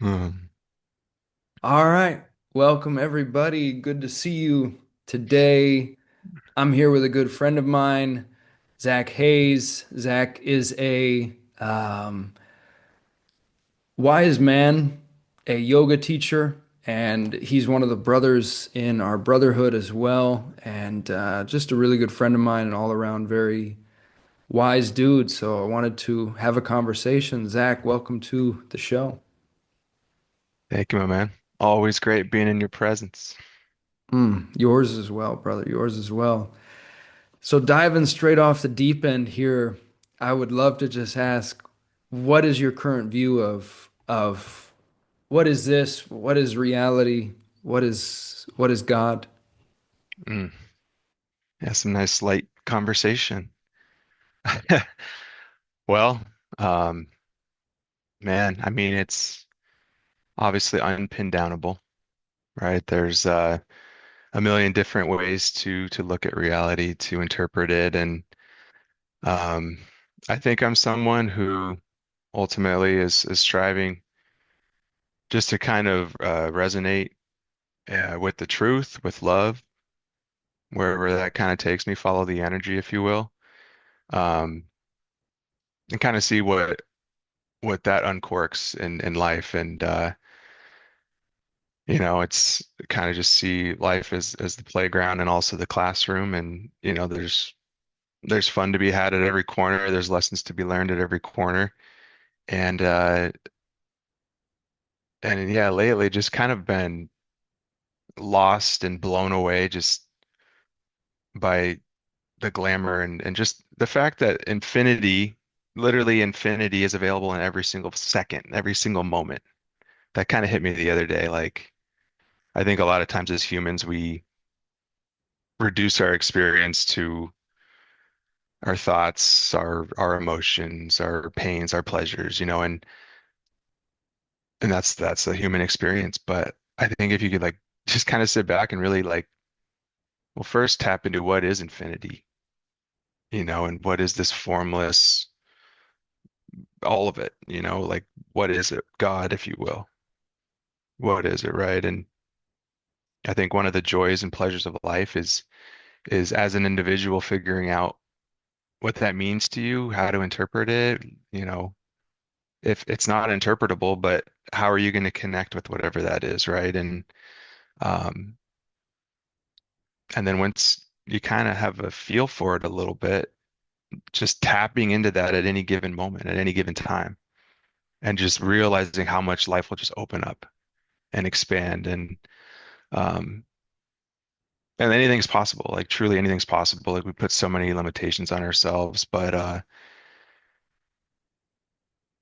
Mm. All right. Welcome, everybody. Good to see you today. I'm here with a good friend of mine, Zach Hayes. Zach is a wise man, a yoga teacher, and he's one of the brothers in our Brotherhood as well. And just a really good friend of mine and all around very wise dude. So I wanted to have a conversation. Zach, welcome to the show. Thank you, my man. Always great being in your presence. Yours as well, brother. Yours as well. So diving straight off the deep end here, I would love to just ask, what is your current view of what is this? What is reality? What is God? Mm. Yeah, some nice light conversation. Well, um, man, I mean, it's obviously unpin downable, right? There's a million different ways to look at reality, to interpret it, and um, I think I'm someone who ultimately is striving just to kind of resonate with the truth, with love, wherever that kind of takes me, follow the energy, if you will. Um, and kind of see what that uncorks in life. And it's kind of just see life as the playground and also the classroom. And there's fun to be had at every corner. There's lessons to be learned at every corner. And yeah, lately just kind of been lost and blown away just by the glamour and just the fact that infinity, literally infinity, is available in every single second, every single moment. That kind of hit me the other day. Like, I think a lot of times as humans, we reduce our experience to our thoughts, our emotions, our pains, our pleasures, and that's the human experience. But I think if you could like just kind of sit back and really like, well, first tap into what is infinity, and what is this formless, all of it, like what is it? God, if you will. What is it, right? And I think one of the joys and pleasures of life is as an individual figuring out what that means to you, how to interpret it, if it's not interpretable, but how are you going to connect with whatever that is, right? Um, and then once you kind of have a feel for it a little bit, just tapping into that at any given moment, at any given time, and just realizing how much life will just open up and expand um, and anything's possible. Like truly anything's possible. Like we put so many limitations on ourselves, but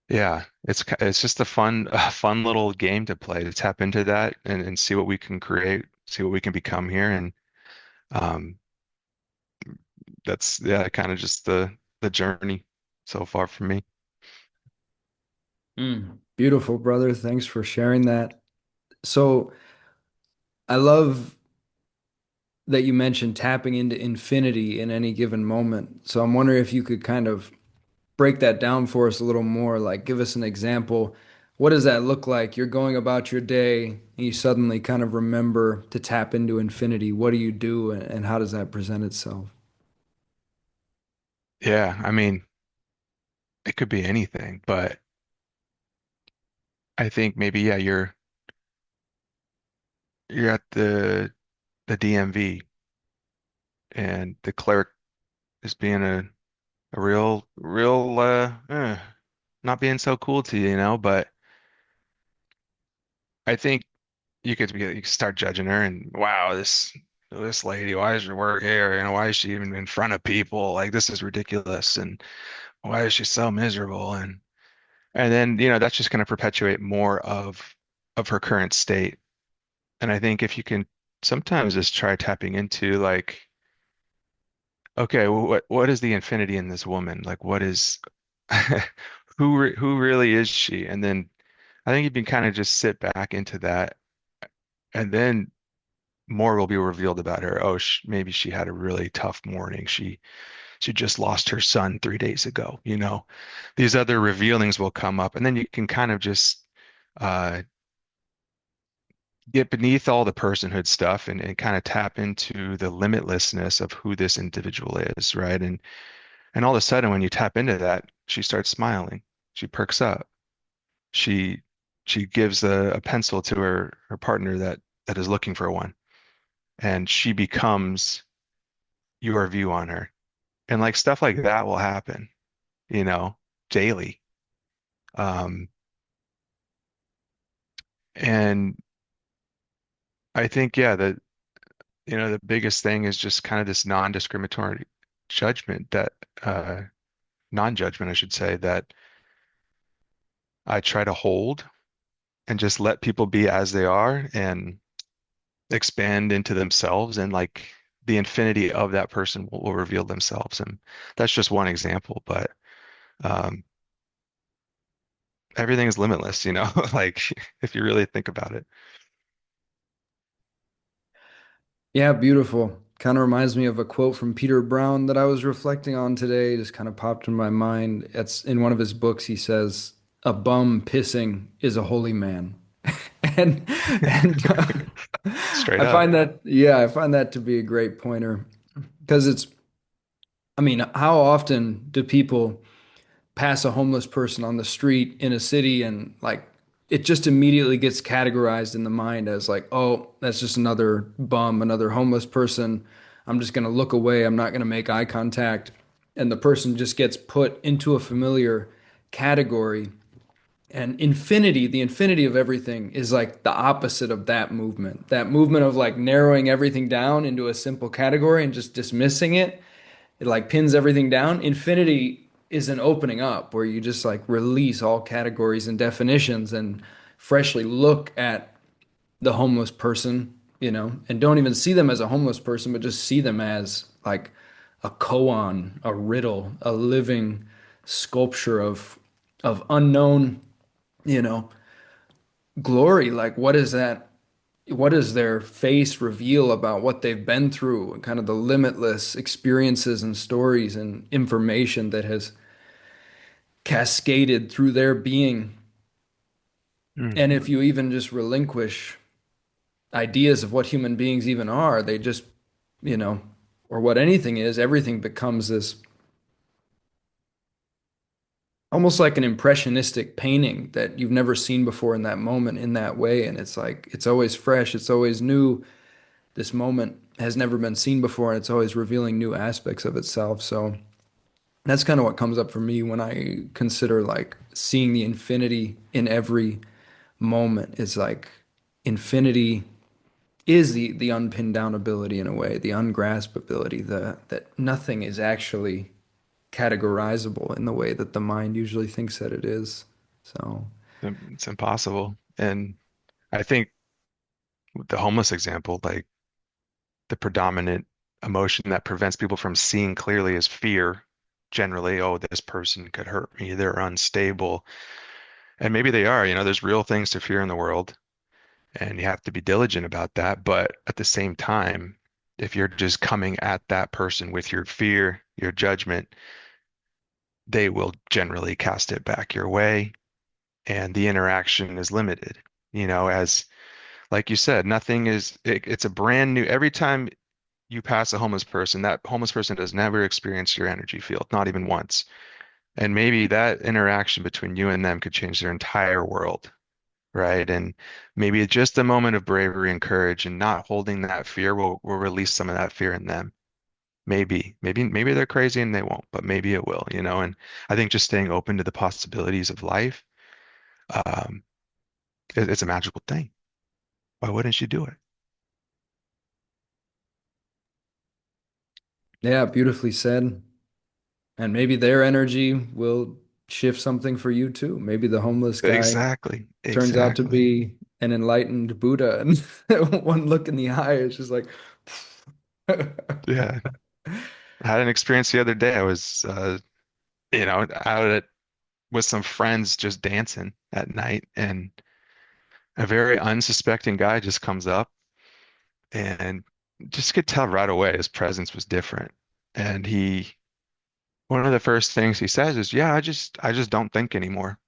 yeah, it's just a fun little game to play to tap into that and see what we can create, see what we can become here, and um, that's yeah, kind of just the journey so far for me. Beautiful, brother. Thanks for sharing that. So I love that you mentioned tapping into infinity in any given moment. So I'm wondering if you could kind of break that down for us a little more, like give us an example. What does that look like? You're going about your day and you suddenly kind of remember to tap into infinity. What do you do and how does that present itself? Yeah, I mean, it could be anything, but I think maybe yeah, you're at the DMV and the clerk is being a real not being so cool to you, but I think you could start judging her and wow, this lady, why is her work here? Why is she even in front of people? Like this is ridiculous, and why is she so miserable? And then that's just going to perpetuate more of her current state. And I think if you can sometimes just try tapping into like, okay, well, what is the infinity in this woman? Like, what is who really is she? And then I think you can kind of just sit back into that, and then more will be revealed about her. Oh, maybe she had a really tough morning. She She just lost her son 3 days ago. These other revealings will come up, and then you can kind of just uh, get beneath all the personhood stuff and kind of tap into the limitlessness of who this individual is, right? And all of a sudden, when you tap into that, she starts smiling. She perks up. She she gives a pencil to her partner that is looking for one, and she becomes your view on her. And like stuff like that will happen, you know, daily. Um, and I think, yeah, the biggest thing is just kind of this non-discriminatory judgment that non-judgment, I should say, that I try to hold and just let people be as they are and expand into themselves, and like the infinity of that person will reveal themselves. And that's just one example, but um, everything is limitless, like if you really think about it. Yeah, beautiful. Kind of reminds me of a quote from Peter Brown that I was reflecting on today. Just kind of popped in my mind. It's in one of his books. He says, "A bum pissing is a holy man," and and Straight I up. find that yeah, I find that to be a great pointer because it's. I mean, how often do people pass a homeless person on the street in a city and like it just immediately gets categorized in the mind as like, oh, that's just another bum, another homeless person. I'm just going to look away. I'm not going to make eye contact. And the person just gets put into a familiar category. And infinity, the infinity of everything is like the opposite of that movement. That movement of like narrowing everything down into a simple category and just dismissing it, it like pins everything down. Infinity is an opening up where you just like release all categories and definitions and freshly look at the homeless person, and don't even see them as a homeless person, but just see them as like a koan, a riddle, a living sculpture of unknown, you know, glory. Like what is that? What does their face reveal about what they've been through and kind of the limitless experiences and stories and information that has cascaded through their being? And Mhm. if you even just relinquish ideas of what human beings even are, they just, you know, or what anything is, everything becomes this almost like an impressionistic painting that you've never seen before in that moment in that way. And it's like, it's always fresh, it's always new. This moment has never been seen before, and it's always revealing new aspects of itself. So that's kind of what comes up for me when I consider like seeing the infinity in every moment. Is like infinity is the unpinned down ability in a way, the ungrasp ability, the that nothing is actually categorizable in the way that the mind usually thinks that it is. So It's impossible. And I think with the homeless example, like the predominant emotion that prevents people from seeing clearly is fear. Generally, oh, this person could hurt me. They're unstable. And maybe they are, there's real things to fear in the world, and you have to be diligent about that. But at the same time, if you're just coming at that person with your fear, your judgment, they will generally cast it back your way, and the interaction is limited. As like you said, it's a brand new, every time you pass a homeless person, that homeless person has never experienced your energy field, not even once. And maybe that interaction between you and them could change their entire world, right? And maybe just a moment of bravery and courage and not holding that fear will release some of that fear in them. Maybe they're crazy and they won't, but maybe it will, And I think just staying open to the possibilities of life, um, it's a magical thing. Why wouldn't you do it? yeah, beautifully said. And maybe their energy will shift something for you too. Maybe the homeless guy Exactly. turns out to Exactly. be an enlightened Buddha, and one look in the eye is just like, Yeah. I had an experience the other day. I was, out with some friends just dancing at night, and a very unsuspecting guy just comes up and just could tell right away his presence was different. And one of the first things he says is, "Yeah, I just don't think anymore.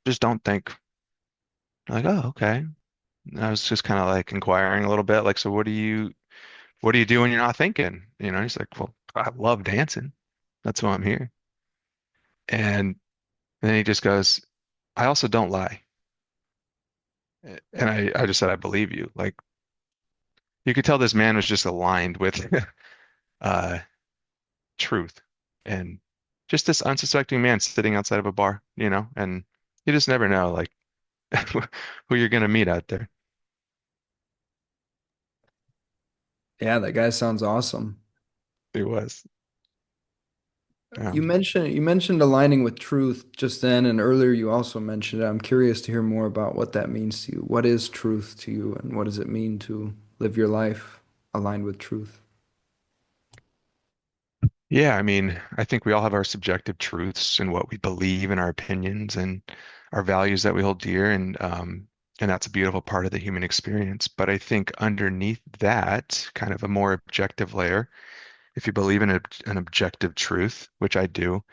Just don't think." I'm like, oh, okay. And I was just kind of like inquiring a little bit, like, so what do you do when you're not thinking? He's like, well, I love dancing. That's why I'm here. And then he just goes, I also don't lie. And I just said, I believe you. Like, you could tell this man was just aligned with uh truth, and just this unsuspecting man sitting outside of a bar, and you just never know, like, who you're gonna meet out there. Yeah, that guy sounds awesome. It was. Um, You mentioned aligning with truth just then, and earlier you also mentioned it. I'm curious to hear more about what that means to you. What is truth to you, and what does it mean to live your life aligned with truth? Yeah, I mean, I think we all have our subjective truths and what we believe and our opinions and our values that we hold dear, and that's a beautiful part of the human experience. But I think underneath that, kind of a more objective layer, if you believe in an objective truth, which I do,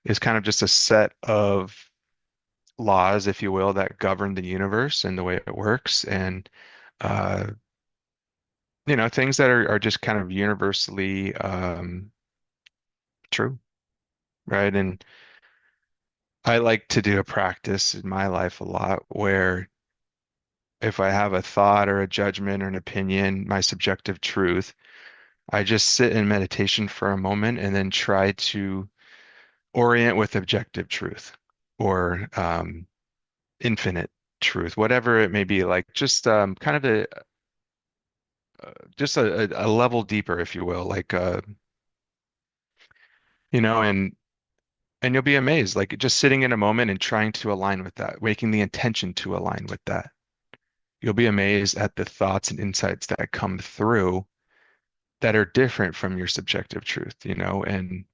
is kind of just a set of laws, if you will, that govern the universe and the way it works, and uh, things that are just kind of universally true, right? And I like to do a practice in my life a lot where if I have a thought or a judgment or an opinion, my subjective truth, I just sit in meditation for a moment and then try to orient with objective truth or infinite truth, whatever it may be, like just kind of just a level deeper, if you will, like and you'll be amazed, like just sitting in a moment and trying to align with that, making the intention to align with that. You'll be amazed at the thoughts and insights that come through that are different from your subjective truth, and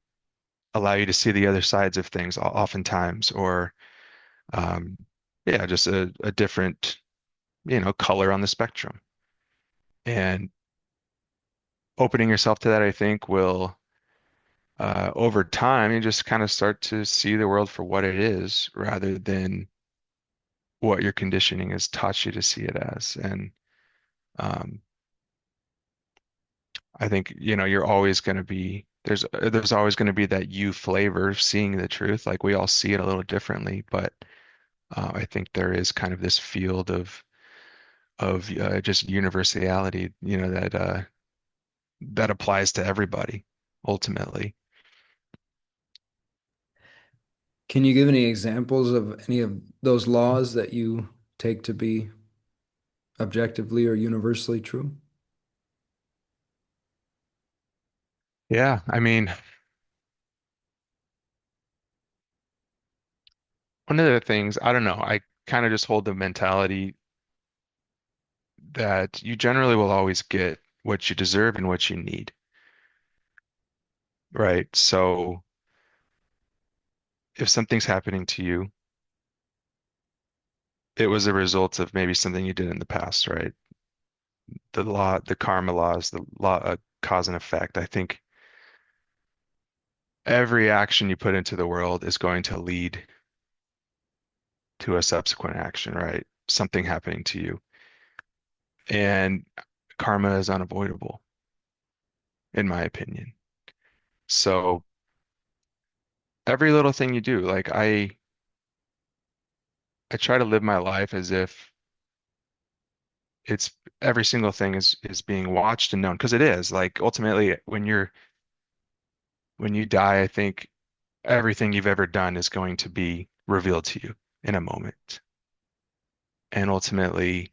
allow you to see the other sides of things oftentimes, or um, yeah, just a different, color on the spectrum. And opening yourself to that, I think, will over time, you just kind of start to see the world for what it is rather than what your conditioning has taught you to see it as. And um, I think, you're always going to be there's always going to be that you flavor of seeing the truth. Like we all see it a little differently, but I think there is kind of this field of just universality, that applies to everybody ultimately. Can you give any examples of any of those laws that you take to be objectively or universally true? Yeah, I mean, one of the things, I don't know, I kind of just hold the mentality that you generally will always get what you deserve and what you need, right? So if something's happening to you, it was a result of maybe something you did in the past, right? The karma laws, the law, cause and effect. I think every action you put into the world is going to lead to a subsequent action, right? Something happening to you. And karma is unavoidable, in my opinion. So every little thing you do, like I try to live my life as if it's every single thing is being watched and known because it is. Like ultimately when you die, I think everything you've ever done is going to be revealed to you in a moment. And ultimately,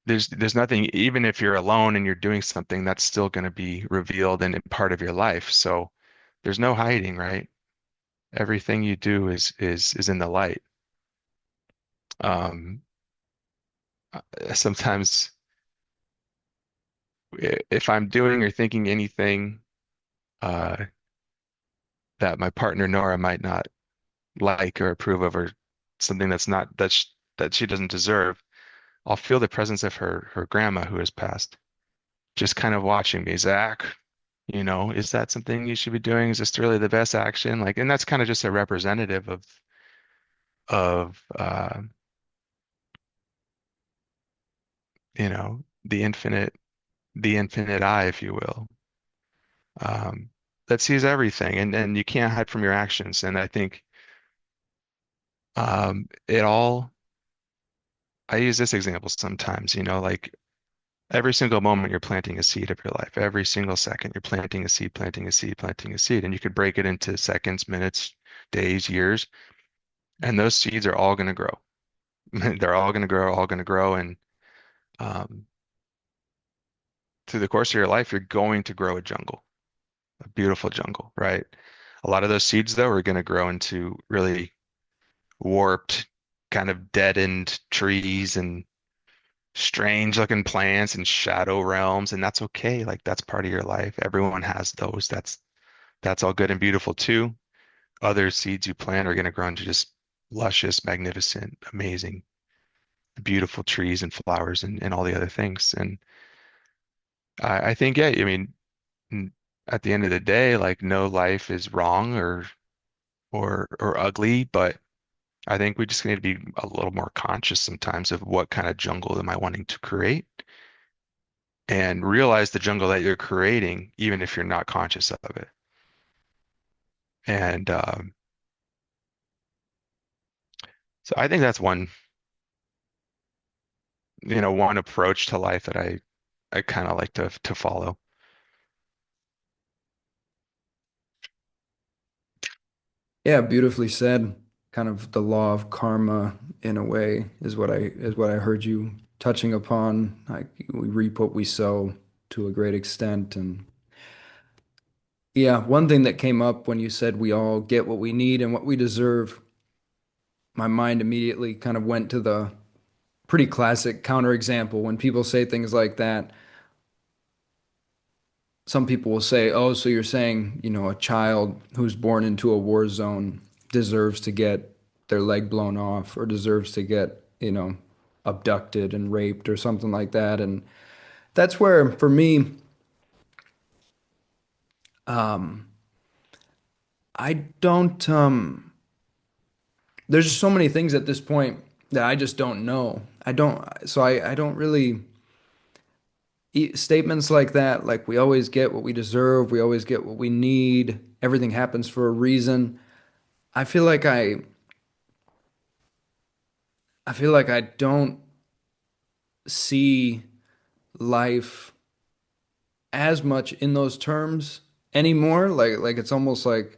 there's nothing, even if you're alone and you're doing something, that's still going to be revealed and part of your life. So there's no hiding, right? Everything you do is in the light. Um, Sometimes if I'm doing or thinking anything uh, that my partner Nora might not like or approve of, or something that's not that she doesn't deserve, I'll feel the presence of her grandma who has passed, just kind of watching me, Zach. Is that something you should be doing? Is this really the best action? Like, and that's kind of just a representative of the infinite eye, if you will, um, that sees everything, and you can't hide from your actions. And I think it all. I use this example sometimes. Like every single moment you're planting a seed of your life. Every single second you're planting a seed, planting a seed, planting a seed, and you could break it into seconds, minutes, days, years, and those seeds are all going to grow. They're all going to grow, and um, through the course of your life, you're going to grow a jungle, a beautiful jungle, right? A lot of those seeds, though, are going to grow into really warped, kind of deadened trees and strange looking plants and shadow realms, and that's okay. Like that's part of your life. Everyone has those. That's all good and beautiful too. Other seeds you plant are going to grow into just luscious, magnificent, amazing, beautiful trees and flowers and all the other things. And I think, yeah, I mean, at the end of the day, like no life is wrong or ugly, but I think we just need to be a little more conscious sometimes of what kind of jungle am I wanting to create and realize the jungle that you're creating, even if you're not conscious of it. And so I think that's one approach to life that I kind of like to follow. Yeah, beautifully said. Kind of the law of karma in a way is what I heard you touching upon. Like we reap what we sow to a great extent. And yeah, one thing that came up when you said we all get what we need and what we deserve, my mind immediately kind of went to the pretty classic counterexample. When people say things like that, some people will say, "Oh, so you're saying, a child who's born into a war zone deserves to get their leg blown off or deserves to get, abducted and raped or something like that." And that's where, for me, um, I don't, there's just so many things at this point that I just don't know. I don't really, statements like that, like we always get what we deserve, we always get what we need, everything happens for a reason. I feel like I don't see life as much in those terms anymore. Like it's almost like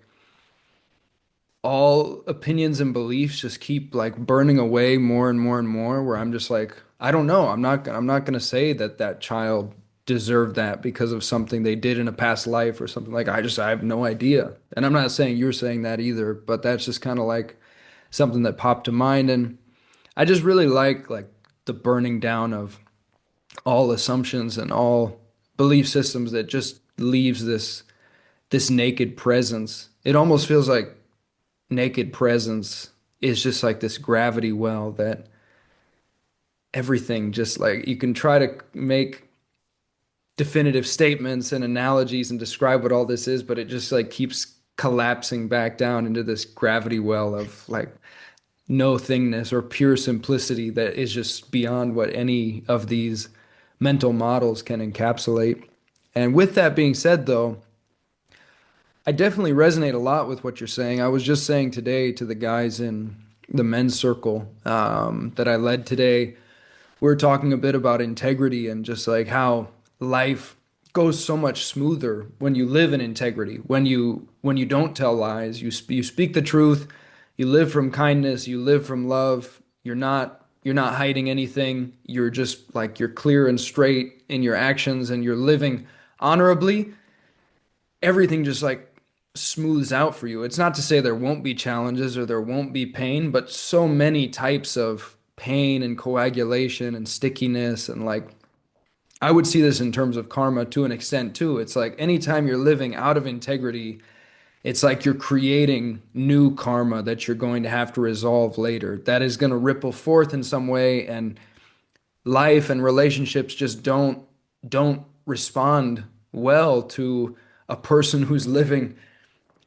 all opinions and beliefs just keep like burning away more and more and more, where I'm just like, I don't know. I'm not gonna say that that child deserved that because of something they did in a past life or something. Like I have no idea. And I'm not saying you're saying that either, but that's just kind of like something that popped to mind. And I just really like the burning down of all assumptions and all belief systems that just leaves this naked presence. It almost feels like naked presence is just like this gravity well that everything just like you can try to make definitive statements and analogies and describe what all this is, but it just like keeps collapsing back down into this gravity well of like no thingness or pure simplicity that is just beyond what any of these mental models can encapsulate. And with that being said, though, I definitely resonate a lot with what you're saying. I was just saying today to the guys in the men's circle that I led today, we were talking a bit about integrity and just like how life goes so much smoother when you live in integrity, when you don't tell lies, you speak the truth, you live from kindness, you live from love. You're not hiding anything. You're just like you're clear and straight in your actions and you're living honorably. Everything just like smooths out for you. It's not to say there won't be challenges or there won't be pain, but so many types of pain and coagulation and stickiness and like I would see this in terms of karma to an extent too. It's like anytime you're living out of integrity, it's like you're creating new karma that you're going to have to resolve later. That is going to ripple forth in some way, and life and relationships just don't respond well to a person who's living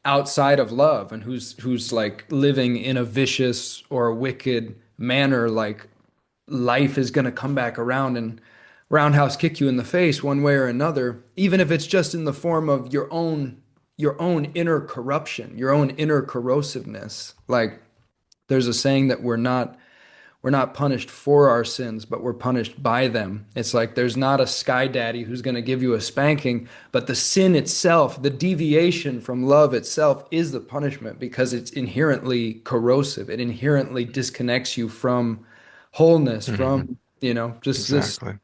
outside of love and who's like living in a vicious or a wicked manner, like life is going to come back around and roundhouse kick you in the face one way or another, even if it's just in the form of your own inner corruption, your own inner corrosiveness. Like there's a saying that we're not punished for our sins, but we're punished by them. It's like there's not a sky daddy who's going to give you a spanking, but the sin itself, the deviation from love itself is the punishment because it's inherently corrosive. It inherently disconnects you from wholeness, Hmm. from, just this Exactly.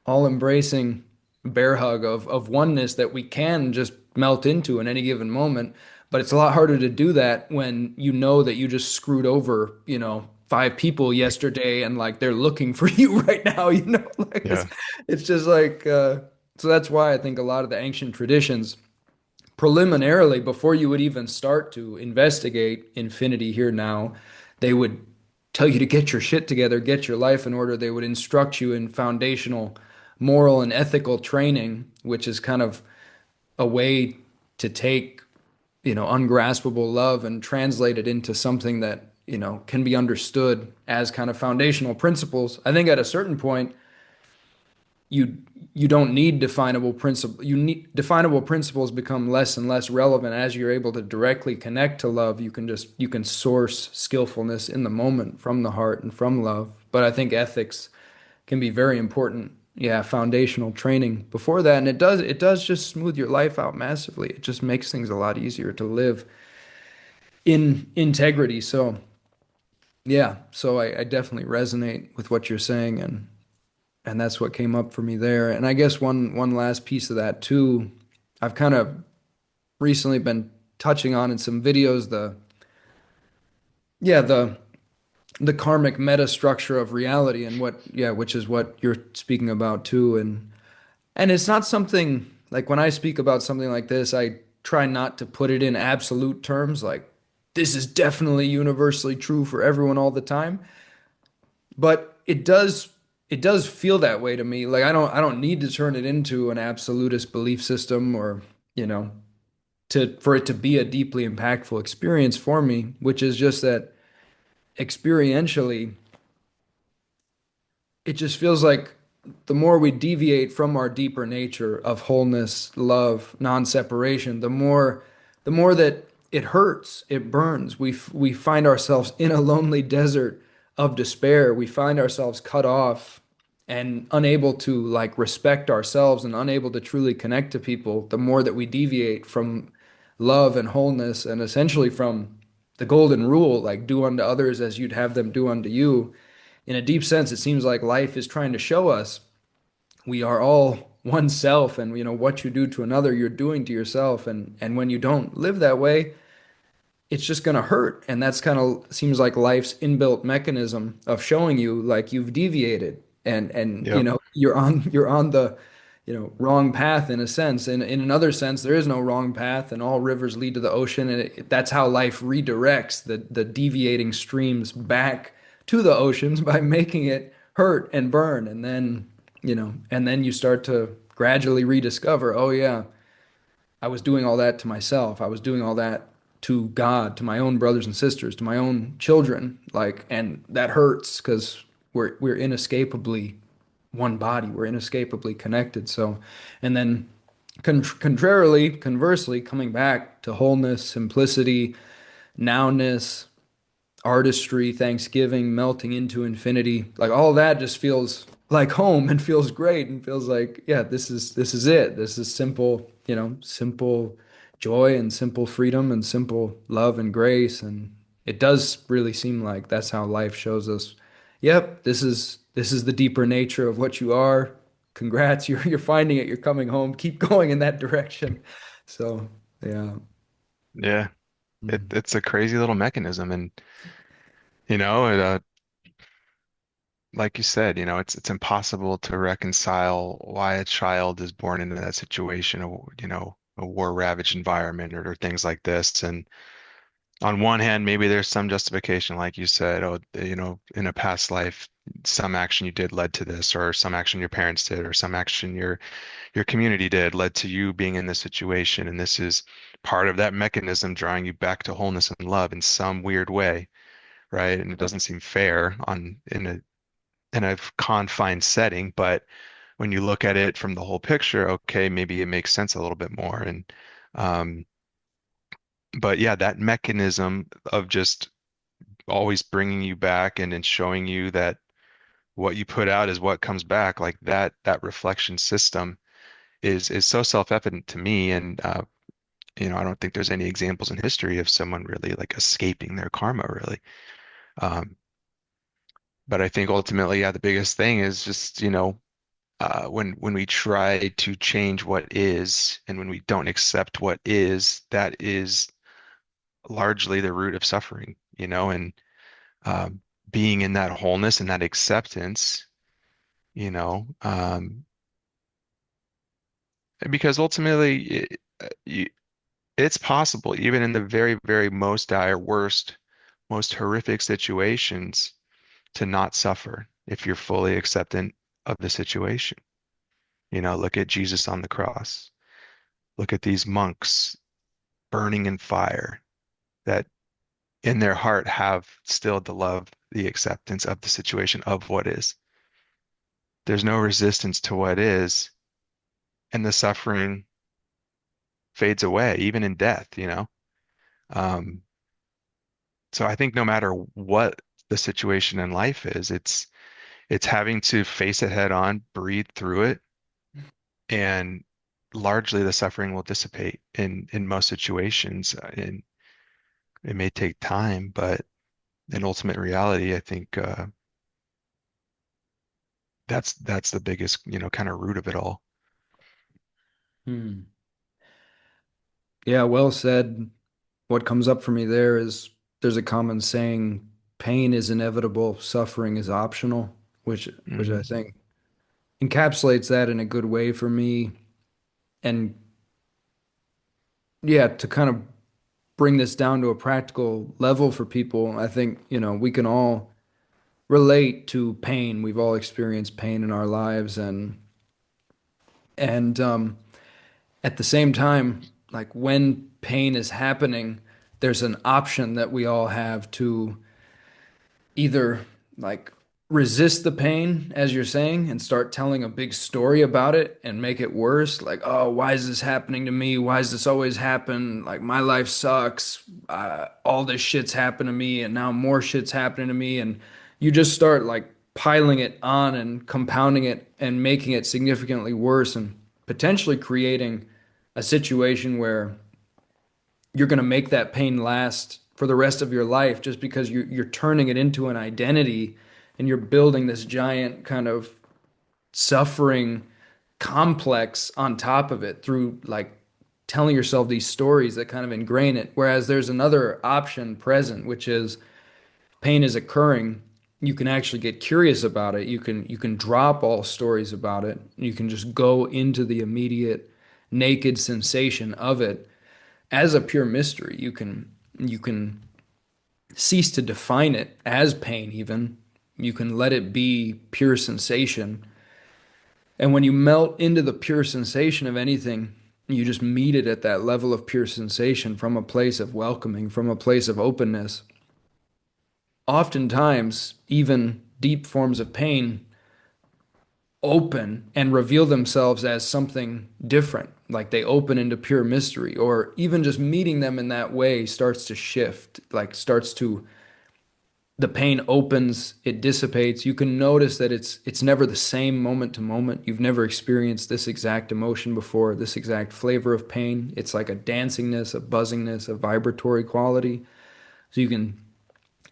all-embracing bear hug of oneness that we can just melt into in any given moment. But it's a lot harder to do that when you know that you just screwed over, five people yesterday and like they're looking for you right now, like it's Yeah. it's just like so that's why I think a lot of the ancient traditions preliminarily before you would even start to investigate infinity here now, they would tell you to get your shit together, get your life in order. They would instruct you in foundational moral and ethical training, which is kind of a way to take, ungraspable love and translate it into something that, can be understood as kind of foundational principles. I think at a certain point, you you don't need definable principle. You need definable principles become less and less relevant as you're able to directly connect to love. You can source skillfulness in the moment from the heart and from love. But I think ethics can be very important. Yeah, foundational training before that, and it does just smooth your life out massively. It just makes things a lot easier to live in integrity. So yeah, so I definitely resonate with what you're saying, and that's what came up for me there. And I guess one last piece of that too, I've kind of recently been touching on in some videos the karmic meta structure of reality and which is what you're speaking about too. And it's not something like when I speak about something like this, I try not to put it in absolute terms like this is definitely universally true for everyone all the time. But it does feel that way to me. Like I don't need to turn it into an absolutist belief system or, you know, to for it to be a deeply impactful experience for me, which is just that experientially it just feels like the more we deviate from our deeper nature of wholeness, love, non-separation, the more that it hurts, it burns. We find ourselves in a lonely desert of despair. We find ourselves cut off and unable to like respect ourselves and unable to truly connect to people. The more that we deviate from love and wholeness and essentially from the golden rule, like do unto others as you'd have them do unto you, in a deep sense, it seems like life is trying to show us we are all one self, and what you do to another, you're doing to yourself, and when you don't live that way, it's just going to hurt, and that's kind of seems like life's inbuilt mechanism of showing you like you've deviated, and Yep. you're on the wrong path in a sense. And in another sense, there is no wrong path, and all rivers lead to the ocean. And that's how life redirects the deviating streams back to the oceans by making it hurt and burn. And then you start to gradually rediscover, oh yeah, I was doing all that to myself. I was doing all that to God, to my own brothers and sisters, to my own children. Like, and that hurts because we're inescapably one body. We're inescapably connected. So, and then conversely, coming back to wholeness, simplicity, nowness, artistry, Thanksgiving, melting into infinity, like all that just feels like home and feels great and feels like, yeah, this is it. This is simple, simple joy and simple freedom and simple love and grace. And it does really seem like that's how life shows us, yep, this is the deeper nature of what you are. Congrats, you're finding it, you're coming home. Keep going in that direction. So, yeah. Yeah. It Mhm. it's a crazy little mechanism, and like you said, it's impossible to reconcile why a child is born into that situation, a war-ravaged environment, or things like this. And on one hand, maybe there's some justification, like you said, oh, in a past life, some action you did led to this, or some action your parents did, or some action your community did led to you being in this situation, and this is part of that mechanism drawing you back to wholeness and love in some weird way, right? And it doesn't seem fair in a confined setting, but when you look at it from the whole picture, okay, maybe it makes sense a little bit more. And um, but yeah, that mechanism of just always bringing you back and then showing you that what you put out is what comes back, like that reflection system is so self-evident to me. And I don't think there's any examples in history of someone really like escaping their karma, really. Um, but I think ultimately, yeah, the biggest thing is just, when we try to change what is, and when we don't accept what is, that is largely the root of suffering, and um, being in that wholeness and that acceptance, you know, um, because ultimately it's possible, even in the very, very most dire, worst, most horrific situations, to not suffer if you're fully acceptant of the situation. Look at Jesus on the cross. Look at these monks burning in fire that in their heart have still the love, the acceptance of the situation of what is. There's no resistance to what is, and the suffering fades away, even in death. Um, so I think no matter what the situation in life is, it's having to face it head on, breathe through it, and largely the suffering will dissipate in most situations. And it may take time, but in ultimate reality, I think that's the biggest, kind of root of it all. Hmm. Yeah, well said. What comes up for me there is there's a common saying, pain is inevitable, suffering is optional, which I Hmm. think encapsulates that in a good way for me. And yeah, to kind of bring this down to a practical level for people, I think, we can all relate to pain. We've all experienced pain in our lives and at the same time, like when pain is happening, there's an option that we all have to either like resist the pain, as you're saying, and start telling a big story about it and make it worse. Like, oh, why is this happening to me? Why does this always happen? Like, my life sucks. All this shit's happened to me, and now more shit's happening to me. And you just start like piling it on and compounding it and making it significantly worse and potentially creating a situation where you're going to make that pain last for the rest of your life just because you're turning it into an identity and you're building this giant kind of suffering complex on top of it through like telling yourself these stories that kind of ingrain it. Whereas there's another option present, which is pain is occurring. You can actually get curious about it. You can drop all stories about it. You can just go into the immediate naked sensation of it as a pure mystery. You can cease to define it as pain even. You can let it be pure sensation. And when you melt into the pure sensation of anything, you just meet it at that level of pure sensation from a place of welcoming, from a place of openness. Oftentimes, even deep forms of pain open and reveal themselves as something different, like they open into pure mystery, or even just meeting them in that way starts to shift, like starts to the pain opens, it dissipates. You can notice that it's never the same moment to moment. You've never experienced this exact emotion before, this exact flavor of pain. It's like a dancingness, a buzzingness, a vibratory quality. So you can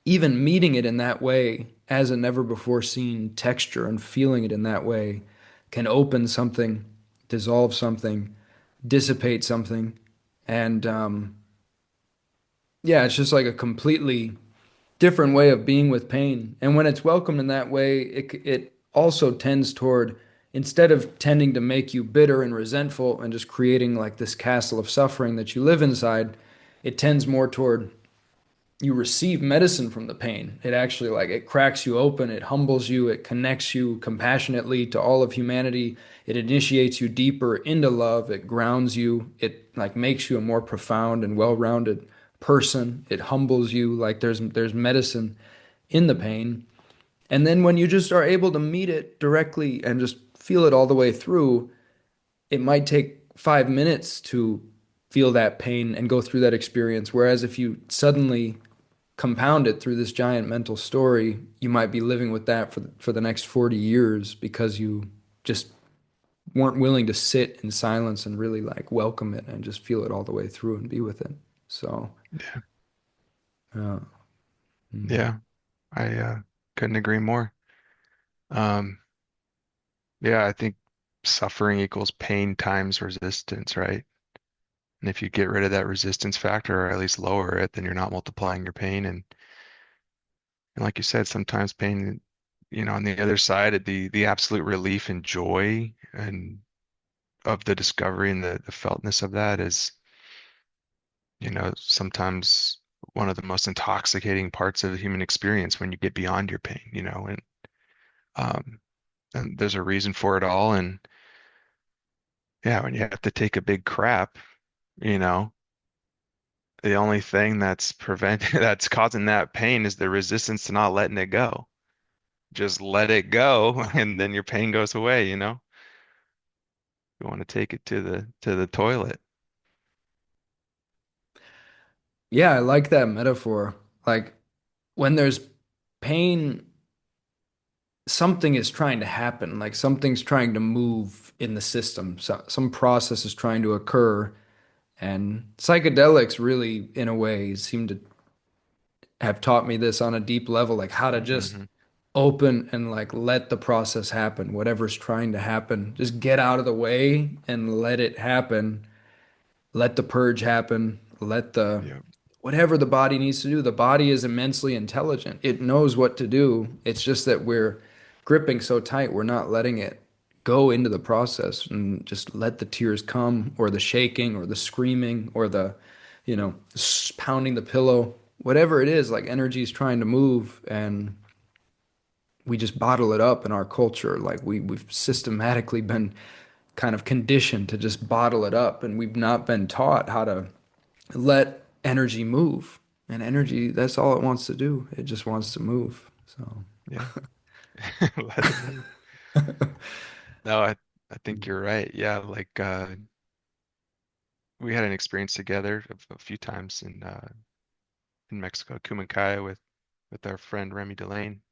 even meeting it in that way as a never before seen texture and feeling it in that way can open something, dissolve something, dissipate something. And yeah, it's just like a completely different way of being with pain. And when it's welcomed in that way, it also tends toward, instead of tending to make you bitter and resentful and just creating like this castle of suffering that you live inside, it tends more toward you receive medicine from the pain. It actually like it cracks you open, it humbles you, it connects you compassionately to all of humanity. It initiates you deeper into love, it grounds you, it like makes you a more profound and well-rounded person. It humbles you like there's medicine in the pain. And then when you just are able to meet it directly and just feel it all the way through, it might take 5 minutes to feel that pain and go through that experience. Whereas if you suddenly compound it through this giant mental story, you might be living with that for the next 40 years because you just weren't willing to sit in silence and really like welcome it and just feel it all the way through and be with it. So, Yeah. yeah. Mhm. Yeah. I couldn't agree more. Um, yeah, I think suffering equals pain times resistance, right? And if you get rid of that resistance factor or at least lower it, then you're not multiplying your pain. And like you said, sometimes pain, on the other side, the absolute relief and joy and of the discovery and the feltness of that is, sometimes one of the most intoxicating parts of the human experience when you get beyond your pain, um, and there's a reason for it all. And yeah, when you have to take a big crap, you know, the only thing that's that's causing that pain is the resistance to not letting it go. Just let it go, and then your pain goes away. You want to take it to the toilet. Yeah, I like that metaphor. Like when there's pain, something is trying to happen, like something's trying to move in the system. So, some process is trying to occur. And psychedelics really, in a way, seem to have taught me this on a deep level, like how to just Hmm. open and like let the process happen, whatever's trying to happen. Just get out of the way and let it happen. Let the purge happen. Let the Yeah. whatever the body needs to do. The body is immensely intelligent. It knows what to do. It's just that we're gripping so tight, we're not letting it go into the process and just let the tears come or the shaking or the screaming or the, pounding the pillow. Whatever it is, like energy is trying to move and we just bottle it up in our culture. Like we've systematically been kind of conditioned to just bottle it up and we've not been taught how to let energy move. And energy, that's all it wants to do. It just wants to move. So, Yeah. Let it move. No, I think you're right. Yeah, like we had an experience together a few times in Mexico, Cumancaya with our friend Remy Delane,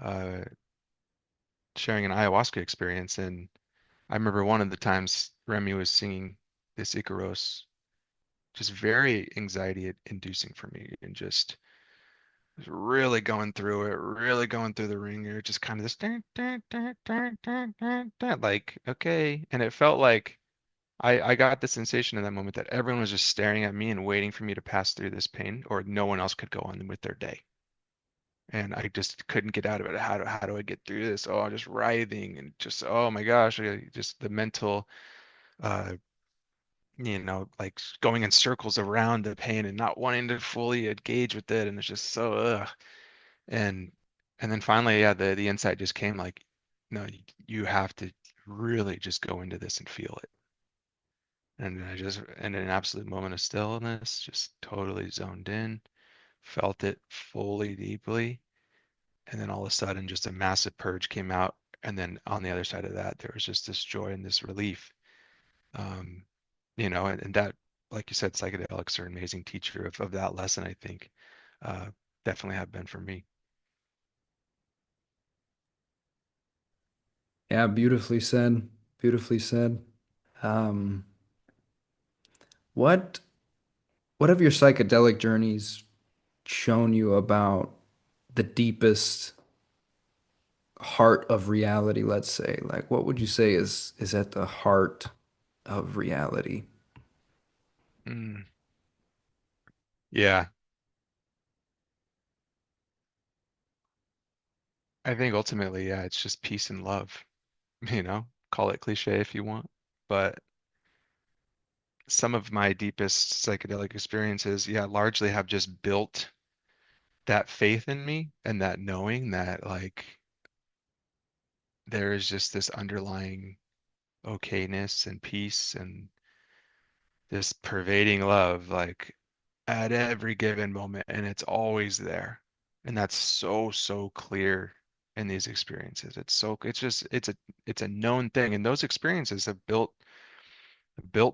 uh, sharing an ayahuasca experience. And I remember one of the times Remy was singing this Icaros, just very anxiety inducing for me, and just really going through it, really going through the ringer, just kind of this dun, dun, dun, dun, dun, dun, dun, like, okay. And it felt like I got the sensation in that moment that everyone was just staring at me and waiting for me to pass through this pain, or no one else could go on with their day. And I just couldn't get out of it. How do I get through this? Oh, I'm just writhing and just, oh my gosh, just the mental, uh, like going in circles around the pain and not wanting to fully engage with it. And it's just so, ugh. And and then finally, yeah, the insight just came like, no, you have to really just go into this and feel it. And I just, in an absolute moment of stillness, just totally zoned in, felt it fully, deeply. And then all of a sudden, just a massive purge came out. And then on the other side of that, there was just this joy and this relief. Um, and that, like you said, psychedelics are an amazing teacher of that lesson, I think. Uh, Definitely have been for me. yeah, beautifully said. Beautifully said. Um, what what have your psychedelic journeys shown you about the deepest heart of reality, let's say? Like what would you say is at the heart of reality? Mm, yeah, I think ultimately, yeah, it's just peace and love, call it cliche if you want. But some of my deepest psychedelic experiences, yeah, largely have just built. that faith in me and that knowing that like there is just this underlying okayness and peace and this pervading love like at every given moment, and it's always there. And that's so clear in these experiences. It's just it's a known thing, and those experiences have built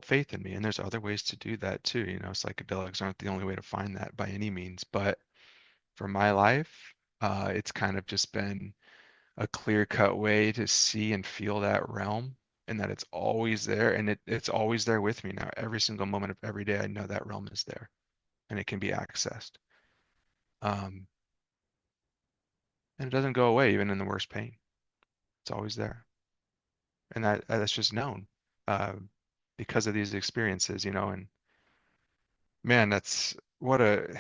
faith in me. And there's other ways to do that too. You know, psychedelics aren't the only way to find that by any means, but for my life, it's kind of just been a clear-cut way to see and feel that realm, and that it's always there, and it's always there with me now. Every single moment of every day, I know that realm is there and it can be accessed. Um, and it doesn't go away even in the worst pain. It's always there, and that's just known uh, because of these experiences, you know. And man, that's what a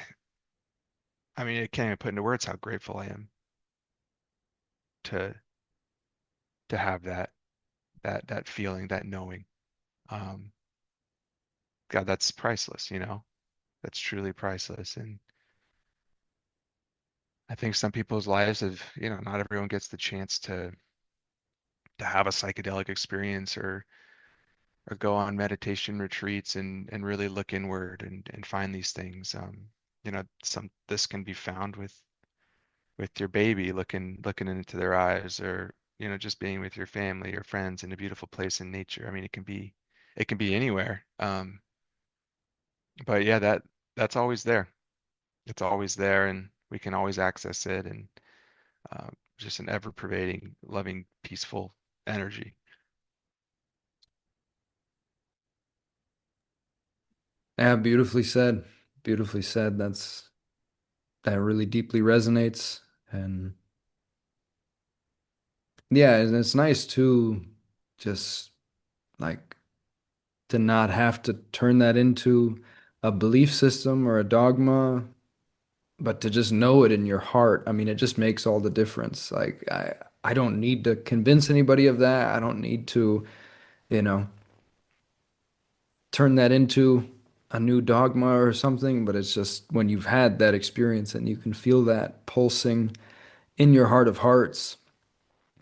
I mean, I can't even put into words how grateful I am to have that feeling, that knowing. Um, God, that's priceless, you know. That's truly priceless. And I think some people's lives have, you know, not everyone gets the chance to have a psychedelic experience or go on meditation retreats and really look inward and find these things. You know, some this can be found with your baby, looking into their eyes, or you know, just being with your family or friends in a beautiful place in nature. I mean, it can be anywhere. But yeah, that's always there. It's always there, and we can always access it, and uh, just an ever-pervading, loving, peaceful energy. Yeah, beautifully said. Beautifully said. That really deeply resonates. And yeah, and it's nice too, just like to not have to turn that into a belief system or a dogma, but to just know it in your heart. I mean, it just makes all the difference. Like I don't need to convince anybody of that. I don't need to, you know, turn that into a new dogma or something, but it's just when you've had that experience and you can feel that pulsing in your heart of hearts,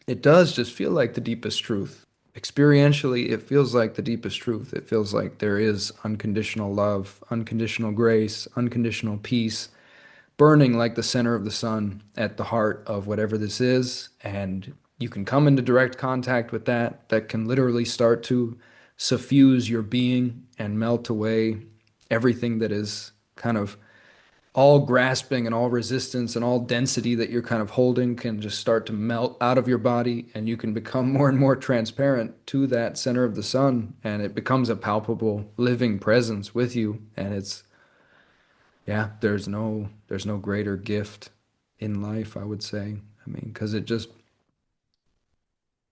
it does just feel like the deepest truth. Experientially, it feels like the deepest truth. It feels like there is unconditional love, unconditional grace, unconditional peace, burning like the center of the sun at the heart of whatever this is. And you can come into direct contact with that. That can literally start to suffuse your being and melt away everything that is kind of all grasping and all resistance and all density that you're kind of holding can just start to melt out of your body, and you can become more and more transparent to that center of the sun, and it becomes a palpable living presence with you. And it's, yeah, there's no greater gift in life, I would say. I mean, because it just,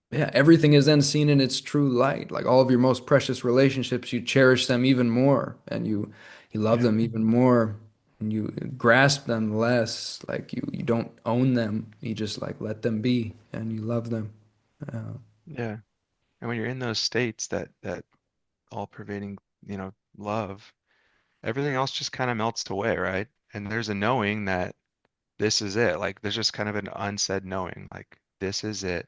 yeah, everything is then seen in its true light. Like all of your most precious relationships, you cherish them even more, and you love Yeah, them even more, and you grasp them less. Like you don't own them. You just like let them be, and you love them. Uh, yeah. And when you're in those states, that all-pervading, you know, love, everything else just kind of melts away, right? And there's a knowing that this is it. Like there's just kind of an unsaid knowing, like this is it.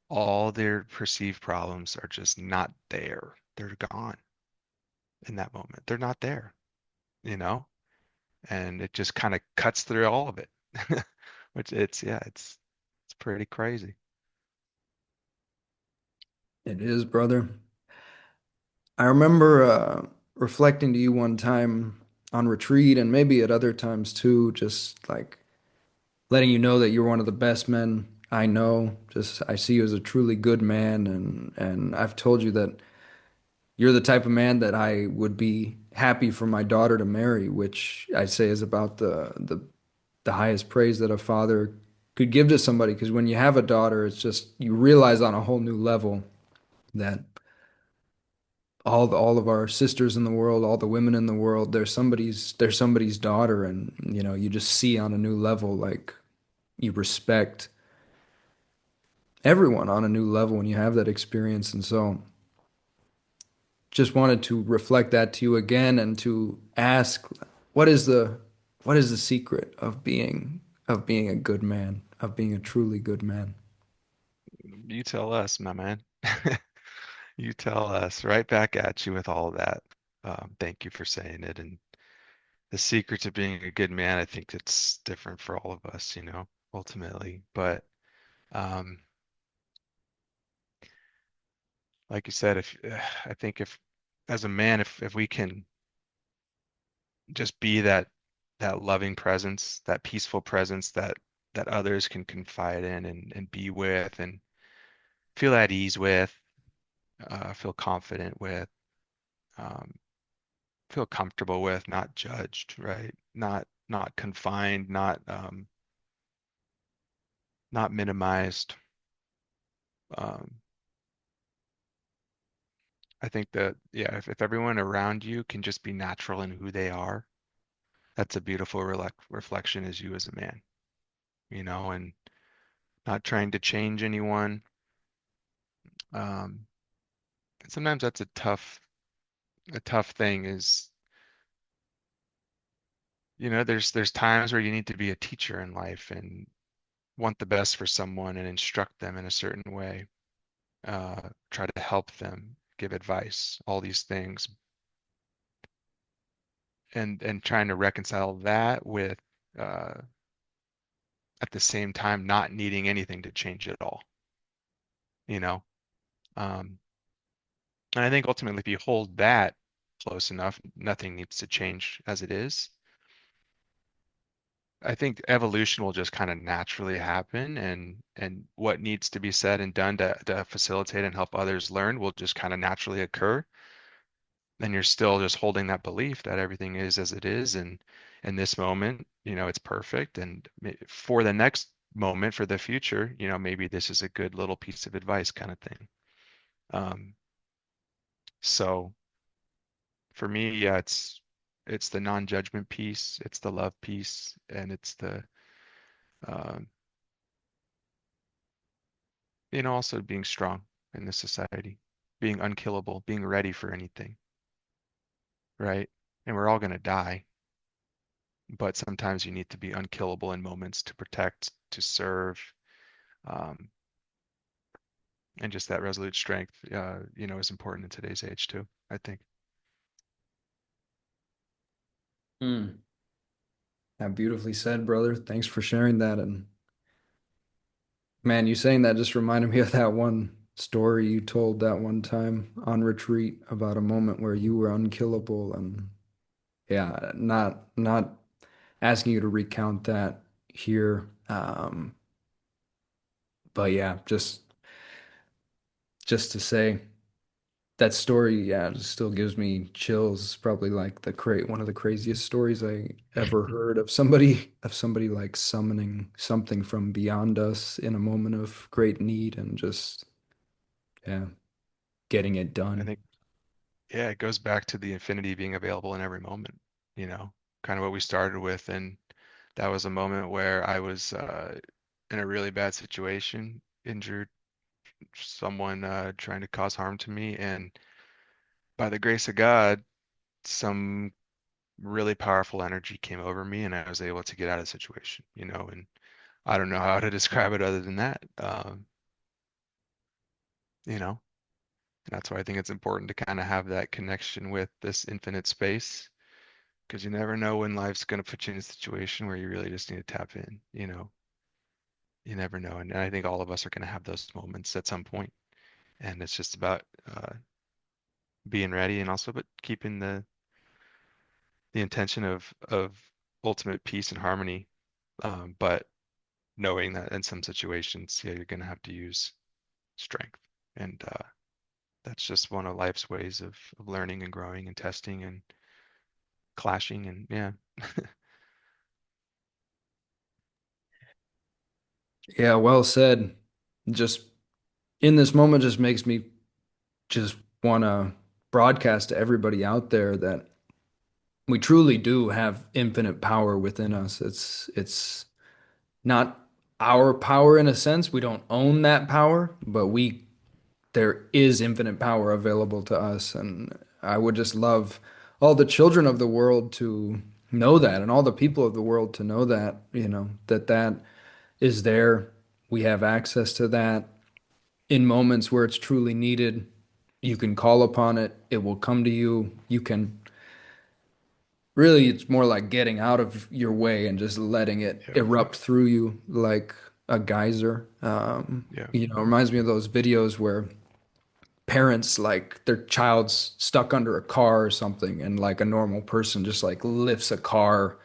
All their perceived problems are just not there. They're gone in that moment. They're not there, you know? And it just kind of cuts through all of it. Which it's yeah, it's pretty crazy. it is, brother. I remember reflecting to you one time on retreat, and maybe at other times too, just like letting you know that you're one of the best men I know. Just I see you as a truly good man, and I've told you that you're the type of man that I would be happy for my daughter to marry, which I say is about the highest praise that a father could give to somebody. Because when you have a daughter, it's just you realize on a whole new level that all of our sisters in the world, all the women in the world, there's somebody's daughter, and you know you just see on a new level like you respect everyone on a new level when you have that experience. And so just wanted to reflect that to you again and to ask, what is the what is the secret of being a good man, of being a truly good man? You tell us, my man. You tell us. Right back at you with all of that. Thank you for saying it. And the secret to being a good man, I think it's different for all of us, ultimately. But um, like you said, if I think if as a man, if we can just be that loving presence, that peaceful presence that others can confide in and be with and feel at ease with, feel confident with, um, feel comfortable with, not judged, right? Not confined, not minimized. Um, I think that yeah, if everyone around you can just be natural in who they are, that's a beautiful reflection as you as a man, and not trying to change anyone. Um, and sometimes that's a tough thing is, there's times where you need to be a teacher in life and want the best for someone and instruct them in a certain way, try to help them, give advice, all these things, and trying to reconcile that with uh, at the same time not needing anything to change at all, you know. Um, and I think ultimately, if you hold that close enough, nothing needs to change as it is. I think evolution will just kind of naturally happen, and what needs to be said and done to facilitate and help others learn will just kind of naturally occur. Then you're still just holding that belief that everything is as it is, and in this moment, it's perfect. And for the next moment, for the future, maybe this is a good little piece of advice kind of thing. Um, so for me, yeah, it's the non-judgment piece, it's the love piece, and it's the um, also being strong in this society, being unkillable, being ready for anything, right? And we're all going to die, but sometimes you need to be unkillable in moments to protect, to serve, um, and just that resolute strength, is important in today's age too, I think. Mm. Yeah, beautifully said, brother. Thanks for sharing that. And man, you saying that just reminded me of that one story you told that one time on retreat about a moment where you were unkillable. And yeah, not asking you to recount that here. But yeah, just to say that story, yeah, just still gives me chills. It's probably like one of the craziest stories I ever heard of somebody like summoning something from beyond us in a moment of great need and just yeah, getting it I done. think, yeah, it goes back to the infinity being available in every moment, kind of what we started with. And that was a moment where I was in a really bad situation, injured, someone trying to cause harm to me. And by the grace of God, some really powerful energy came over me and I was able to get out of the situation, and I don't know how to describe it other than that. You know, and that's why I think it's important to kind of have that connection with this infinite space because you never know when life's going to put you in a situation where you really just need to tap in, you never know. And I think all of us are going to have those moments at some point. And it's just about being ready and also but keeping the intention of ultimate peace and harmony. But knowing that in some situations, yeah, you're going to have to use strength. And that's just one of life's ways of learning and growing and testing and clashing. And yeah, Yeah, well said. Just in this moment just makes me just want to broadcast to everybody out there that we truly do have infinite power within us. It's not our power in a sense. We don't own that power, but we there is infinite power available to us. And I would just love all the children of the world to know that, and all the people of the world to know that, that that is there. We have access to that in moments where it's truly needed. You can call upon it, it will come to you. You can really, it's more like getting out of your way and just letting it Yeah. erupt through you like a geyser. Yeah. It reminds me of those videos where parents like their child's stuck under a car or something, and like a normal person just like lifts a car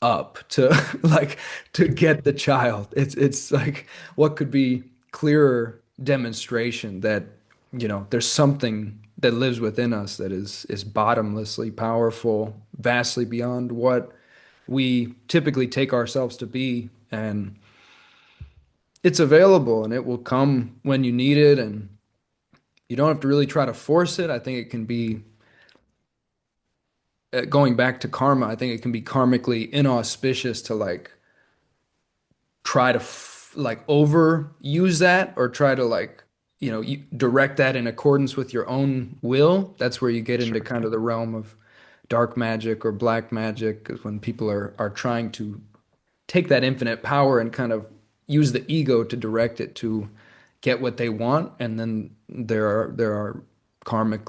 up to like to get the child. It's like what could be clearer demonstration that there's something that lives within us that is bottomlessly powerful, vastly beyond what we typically take ourselves to be, and it's available and it will come when you need it, and you don't have to really try to force it. I think it can be going back to karma, I think it can be karmically inauspicious to like try to like overuse that, or try to like direct that in accordance with your own will. That's where you get into Sure. kind of the realm of dark magic or black magic, is when people are trying to take that infinite power and kind of use the ego to direct it to get what they want, and then there are karmic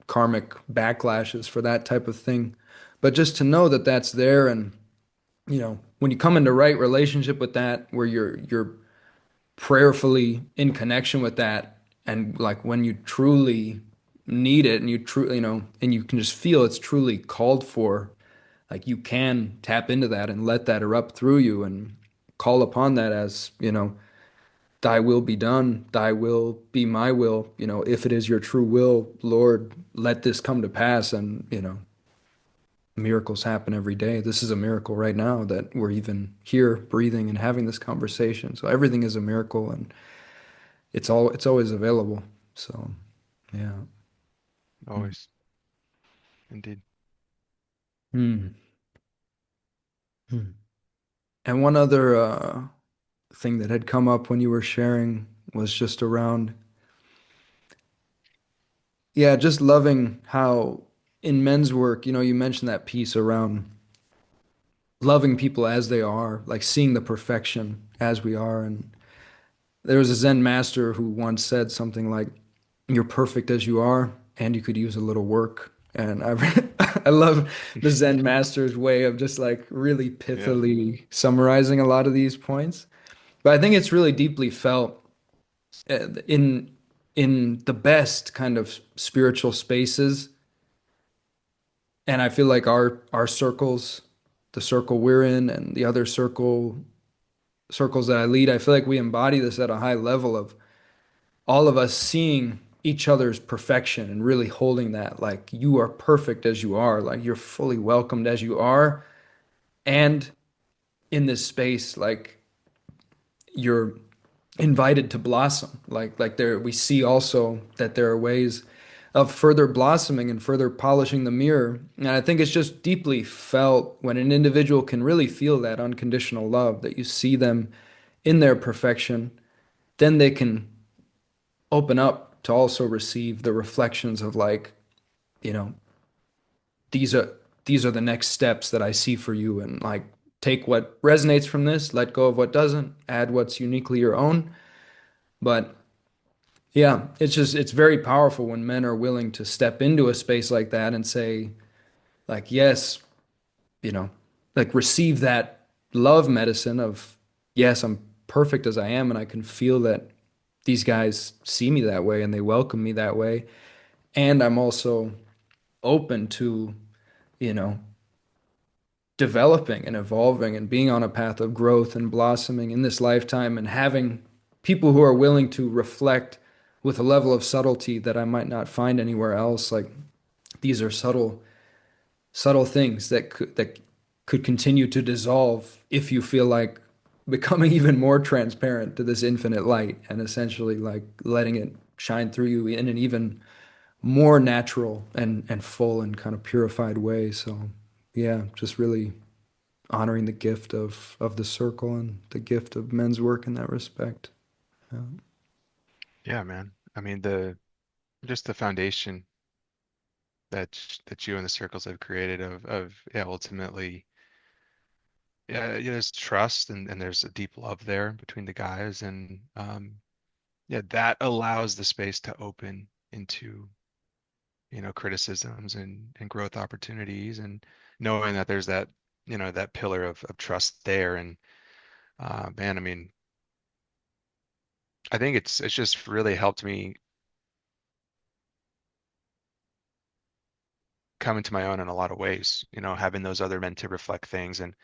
backlashes for that type of thing. But just to know that that's there, and when you come into right relationship with that, where you're prayerfully in connection with that, and like when you truly need it, and you truly, and you can just feel it's truly called for, like you can tap into that and let that erupt through you and call upon that as, thy will be done, thy will be my will, if it is your true will, Lord, let this come to pass. And, miracles happen every day. This is a miracle right now that we're even here breathing and having this conversation. So everything is a miracle, and it's always available. So, yeah. Mm. Always. Indeed. Hmm. Hmm. And one other thing that had come up when you were sharing was just around, yeah, just loving how in men's work, you mentioned that piece around loving people as they are, like seeing the perfection as we are. And there was a Zen master who once said something like, "You're perfect as you are, and you could use a little work." And I love the Zen master's way of just like really Yeah. pithily summarizing a lot of these points. But I think it's really deeply felt in the best kind of spiritual spaces. And I feel like our circles, the circle we're in and the other circles that I lead, I feel like we embody this at a high level of all of us seeing each other's perfection and really holding that, like you are perfect as you are, like you're fully welcomed as you are, and in this space, like you're invited to blossom. Like there we see also that there are ways of further blossoming and further polishing the mirror. And I think it's just deeply felt when an individual can really feel that unconditional love, that you see them in their perfection, then they can open up to also receive the reflections of like, you know, these are these are the next steps that I see for you, and like take what resonates from this, let go of what doesn't, add what's uniquely your own. But yeah, it's very powerful when men are willing to step into a space like that and say, like, yes, you know, like receive that love medicine of, yes, I'm perfect as I am, and I can feel that these guys see me that way and they welcome me that way. And I'm also open to, you know, developing and evolving and being on a path of growth and blossoming in this lifetime, and having people who are willing to reflect with a level of subtlety that I might not find anywhere else. Like these are subtle things that could continue to dissolve if you feel like becoming even more transparent to this infinite light, and essentially like letting it shine through you in an even more natural and full and kind of purified way. So yeah, just really honoring the gift of the circle and the gift of men's work in that respect. Yeah. Yeah, man. I mean, the just the foundation that you and the circles have created of yeah, ultimately yeah, yeah, there's trust and there's a deep love there between the guys and yeah, that allows the space to open into, criticisms and growth opportunities and knowing that there's that, that pillar of trust there. And man, I mean, I think it's just really helped me come into my own in a lot of ways, having those other men to reflect things and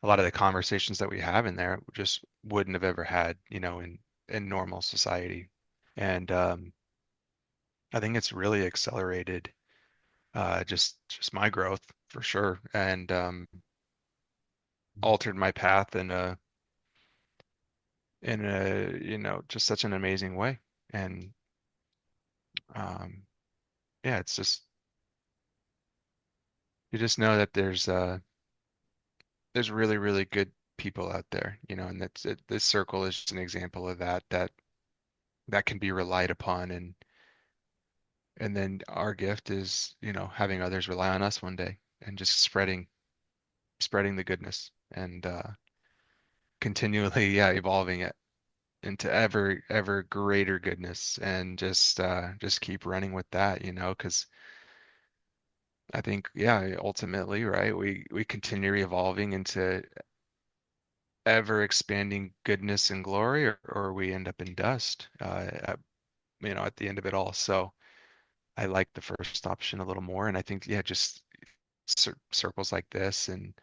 a lot of the conversations that we have in there just wouldn't have ever had, in normal society. And I think it's really accelerated just my growth for sure, and altered my path in a just such an amazing way. And um, yeah, it's just you just know that there's really really good people out there, and this circle is just an example of that can be relied upon. And then our gift is, having others rely on us one day and just spreading the goodness and continually, yeah, evolving it into ever greater goodness and just keep running with that, because I think, yeah, ultimately, right, we continue evolving into ever expanding goodness and glory, or we end up in dust, at the end of it all. So I like the first option a little more, and I think, yeah, just circles like this and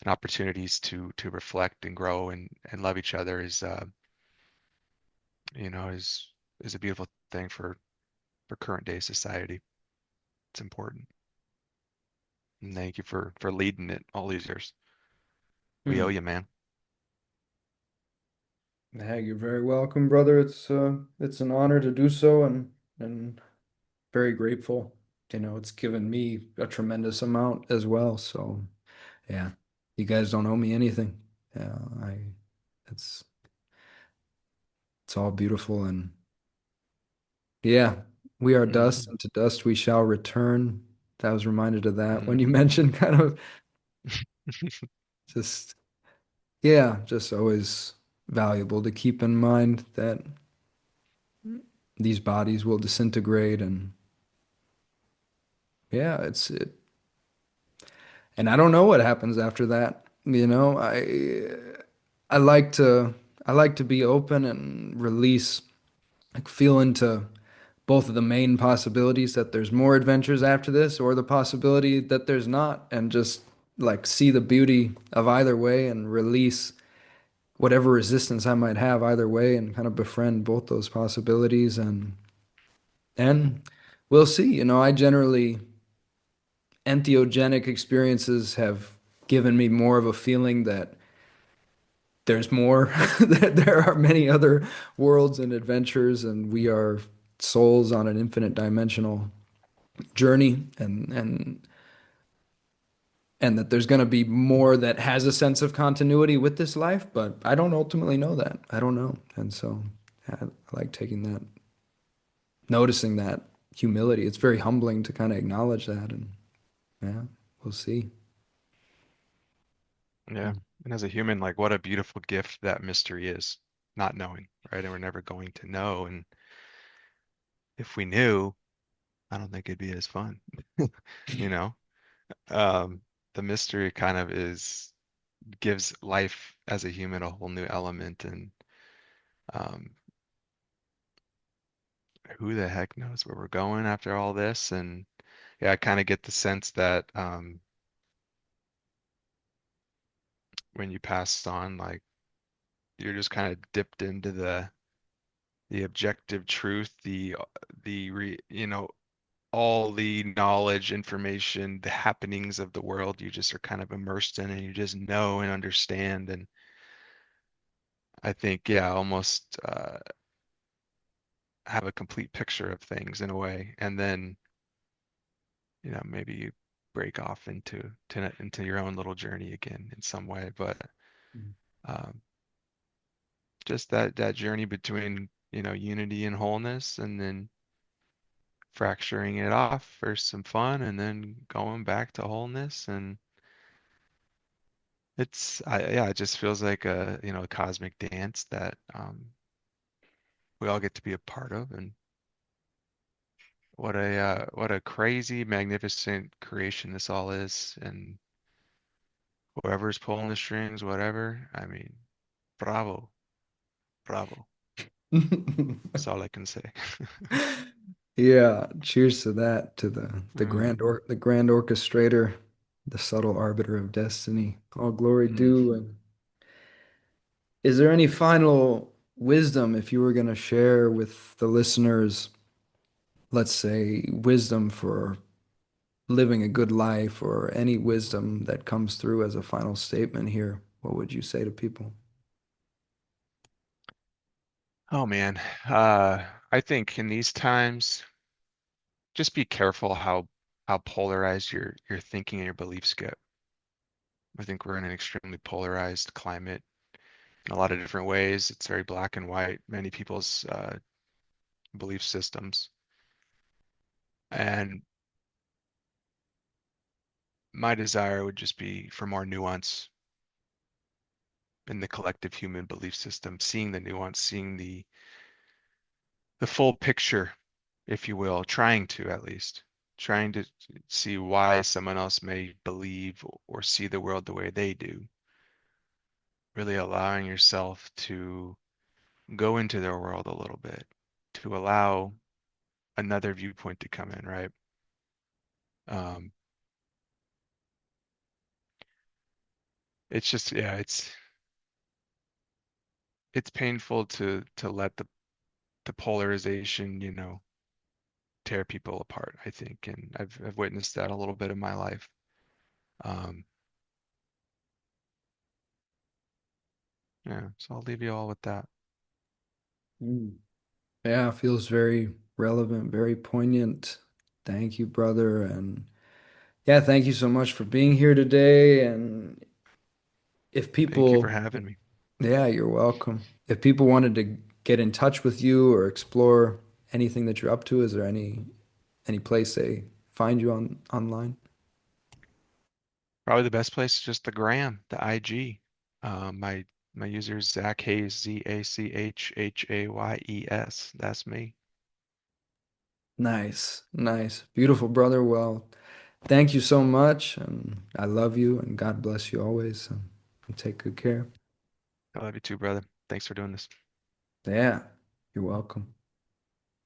opportunities to reflect and grow and love each other is a beautiful thing for current day society. It's important. And thank you for leading it all these years. We owe Hmm. you, man. Yeah, you're very welcome, brother. It's an honor to do so and very grateful. It's given me a tremendous amount as well. So yeah, you guys don't owe me anything. Yeah, it's it's all beautiful and yeah, we are dust Mm. and to dust we shall return. I was reminded of that when you mentioned kind of just yeah, just always valuable to keep in mind that these bodies will disintegrate and yeah, and I don't know what happens after that. I like to I like to be open and release, like feel into both of the main possibilities that there's more adventures after this or the possibility that there's not, and just like see the beauty of either way and release whatever resistance I might have either way and kind of befriend both those possibilities and we'll see. I generally entheogenic experiences have given me more of a feeling that there's more, that there are many other worlds and adventures, and we are souls on an infinite dimensional journey, and that there's going to be more that has a sense of continuity with this life, but I don't ultimately know that. I don't know. And so I like taking that, noticing that humility. It's very humbling to kind of acknowledge that, and yeah, we'll see. Yeah. And as a human, like what a beautiful gift that mystery is, not knowing, right? And we're never going to know. And if we knew, I don't think it'd be as fun. You know? Um, the mystery kind of gives life as a human a whole new element. And um, who the heck knows where we're going after all this? And yeah, I kind of get the sense that when you passed on, like you're just kind of dipped into the objective truth, all the knowledge, information, the happenings of the world you just are kind of immersed in and you just know and understand. And I think, yeah, almost have a complete picture of things in a way. And then, maybe you break off into your own little journey again in some way. But um, just that journey between, unity and wholeness, and then fracturing it off for some fun and then going back to wholeness. And yeah, it just feels like a cosmic dance that we all get to be a part of. And what a crazy, magnificent creation this all is. And whoever's pulling the strings, whatever, I mean, bravo, bravo. That's all I can say. Yeah, cheers to that, to the Mm, the grand orchestrator, the subtle arbiter of destiny. All glory mm. due. And is there any final wisdom if you were going to share with the listeners, let's say wisdom for living a good life or any wisdom that comes through as a final statement here? What would you say to people? Oh man, I think in these times, just be careful how polarized your thinking and your beliefs get. I think we're in an extremely polarized climate in a lot of different ways. It's very black and white, many people's belief systems. And my desire would just be for more nuance in the collective human belief system, seeing the nuance, seeing the full picture, if you will, trying to at least, trying to see why someone else may believe or see the world the way they do. Really allowing yourself to go into their world a little bit, to allow another viewpoint to come in, right? Um, it's just, yeah, it's painful to let the polarization, tear people apart, I think, and I've witnessed that a little bit in my life. Um, yeah, so I'll leave you all with that. Mm. Yeah, feels very relevant, very poignant. Thank you, brother. And yeah, thank you so much for being here today. And if Thank you for people, having me. yeah, you're welcome. If people wanted to get in touch with you or explore anything that you're up to, is there any place they find you on online? Probably the best place is just the gram, the IG. My user is Zach Hayes, ZachHayes. That's me. Nice, nice. Beautiful, brother. Well, thank you so much, and I love you, and God bless you always, and take good care. I love you too, brother. Thanks for doing this. Yeah, you're welcome.